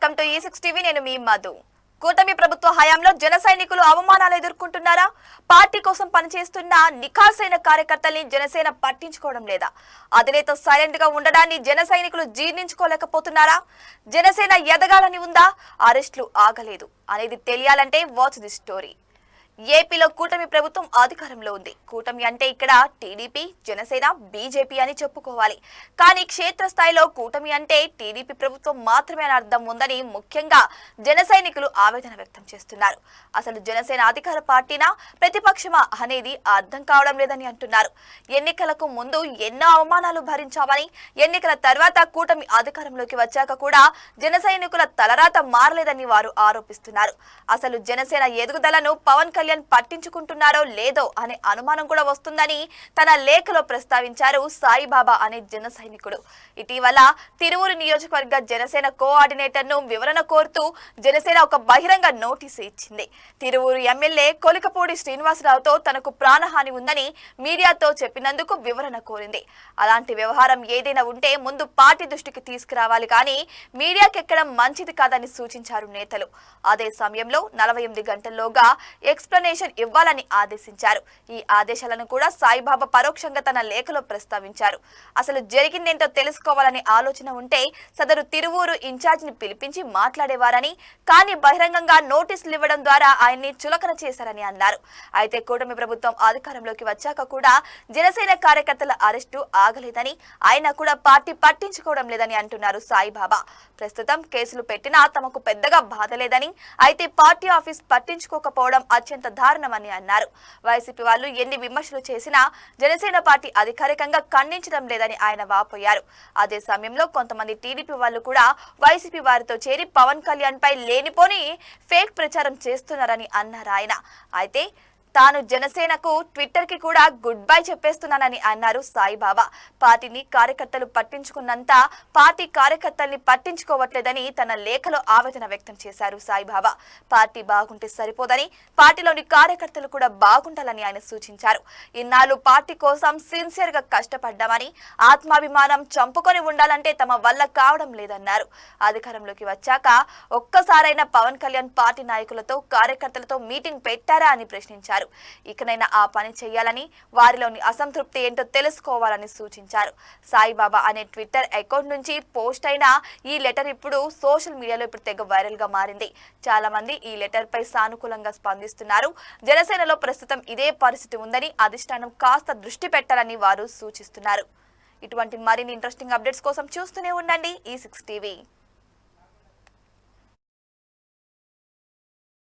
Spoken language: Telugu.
Welcome to E6 TV. నేను మీ మధు. కూటమి ప్రభుత్వ హయాంలో జన సైనికులు అవమానాలు ఎదుర్కొంటున్నారా? పార్టీ కోసం పనిచేస్తున్న నిఖార్సైన కార్యకర్తల్ని జనసేన పట్టించుకోవడం లేదా? అధినేత సైలెంట్ గా ఉండడాన్ని జన సైనికులు జీర్ణించుకోలేకపోతున్నారా? జనసేన ఎదగాలని ఉందా? అరెస్టులు ఆగలేదు అనేది తెలియాలంటే వాచ్ ది స్టోరీ. ఏపీలో కూటమి ప్రభుత్వం అధికారంలో ఉంది. కూటమి అంటే ఇక్కడ టీడీపీ, జనసేన, బీజేపీ అని చెప్పుకోవాలి. కానీ క్షేత్రస్థాయిలో కూటమి అంటే టీడీపీ ప్రభుత్వం మాత్రమే అని అర్థం ఉందని ముఖ్యంగా జన సైనికులు ఆవేదన వ్యక్తం చేస్తున్నారు. అసలు జనసేన అధికార పార్టీనా, ప్రతిపక్షమా అనేది అర్థం కావడం లేదని అంటున్నారు. ఎన్నికలకు ముందు ఎన్నో అవమానాలు భరించామని, ఎన్నికల తర్వాత కూటమి అధికారంలోకి వచ్చాక కూడా జన సైనికుల తలరాత మారలేదని వారు ఆరోపిస్తున్నారు. అసలు జనసేన ఎదుగుదలను పవన్ కళ్యాణ్ పట్టించుకుంటున్నారో లేదో అనే అనుమానం కూడా వస్తుందని తన లేఖలో ప్రస్తావించారు సాయిబాబా అనే జన సైనికుడు. ఇటీవల తిరువూరు నియోజకవర్గ జనసేన కోఆర్డినేటర్ ను వివరణ కోరుతూ జనసేన ఒక బహిరంగ నోటీసు ఇచ్చింది. తిరువూరు ఎమ్మెల్యే కొలికపూడి శ్రీనివాసరావుతో తనకు ప్రాణహాని ఉందని మీడియాతో చెప్పినందుకు వివరణ కోరింది. అలాంటి వ్యవహారం ఏదైనా ఉంటే ముందు పార్టీ దృష్టికి తీసుకురావాలి, కానీ మీడియాకెక్కడం మంచిది కాదని సూచించారు నేతలు. అదే సమయంలో 48 గంటల్లోగా ఎక్స్ప్లెనేషన్ ఇవ్వాలని ఆదేశించారు. ఈ ఆదేశాలను కూడా సాయిబాబా పరోక్షంగా తన లేఖలో ప్రస్తావించారు. అసలు జరిగిందేంటో తెలుసుకోవాలనే ఆలోచన ఉంటే సదరు తిరువూరు ఇన్ఛార్జిని పిలిపించి మాట్లాడేవారని, కానీ బహిరంగంగా నోటీసులు ఇవ్వడం ద్వారా ఆయన్ని చులకన చేశారని అన్నారు. అయితే కూటమి ప్రభుత్వం అధికారంలోకి వచ్చాక కూడా జనసేన కార్యకర్తల అరెస్టు ఆగలేదని, ఆయన కూడా పార్టీ పట్టించుకోవడం లేదని అంటున్నారు సాయిబాబా. ప్రస్తుతం కేసులు పెట్టినా తమకు పెద్దగా బాధ లేదని, అయితే పార్టీ ఆఫీస్ పట్టించుకోకపోవడం అత్యంత దారుణమని అన్నారు. వైసీపీ వాళ్ళు ఎన్ని విమర్శలు చేసినా జనసేన పార్టీ అధికారికంగా ఖండించడం లేదని ఆయన వాపోయారు. అదే సమయంలో కొంతమంది టీడీపీ వాళ్ళు కూడా వైసీపీ వారితో చేరి పవన్ కళ్యాణ్ పై లేనిపోని ఫేక్ ప్రచారం చేస్తున్నారని అన్నారు ఆయన. అయితే తాను జనసేనకు ట్విట్టర్ కి కూడా గుడ్ బై చెప్పేస్తున్నానని అన్నారు సాయిబాబా. పార్టీని కార్యకర్తలు పట్టించుకున్నంత పార్టీ కార్యకర్తల్ని పట్టించుకోవట్లేదని తన లేఖలో ఆవేదన వ్యక్తం చేశారు సాయిబాబా. పార్టీ బాగుంటే సరిపోదని, పార్టీలోని కార్యకర్తలు కూడా బాగుండాలని ఆయన సూచించారు. ఇన్నాళ్ళు పార్టీ కోసం సిన్సియర్ గా కష్టపడ్డామని, ఆత్మాభిమానం చంపుకొని ఉండాలంటే తమ వల్ల కావడం లేదన్నారు. అధికారంలోకి వచ్చాక ఒక్కసారైనా పవన్ కళ్యాణ్ పార్టీ నాయకులతో, కార్యకర్తలతో మీటింగ్ పెట్టారా అని ప్రశ్నించారు. ఇకనైనా ఆ పని చేయాలని, వారిలోని అసంతృప్తి ఏంటో తెలుసుకోవాలని సూచించారు. సాయిబాబా అనే ట్విట్టర్ అకౌంట్ నుంచి పోస్ట్ అయిన ఈ లెటర్ ఇప్పుడు సోషల్ మీడియాలో తెగ వైరల్ గా మారింది. చాలా మంది ఈ లెటర్ పై సానుకూలంగా స్పందిస్తున్నారు. జనసేనలో ప్రస్తుతం ఇదే పరిస్థితి ఉందని, అధిష్టానం కాస్త దృష్టి పెట్టాలని వారు సూచిస్తున్నారు. ఇటువంటి మరిన్ని ఇంట్రెస్టింగ్ అప్డేట్స్ కోసం చూస్తూనే ఉండండి E6 టీవీ.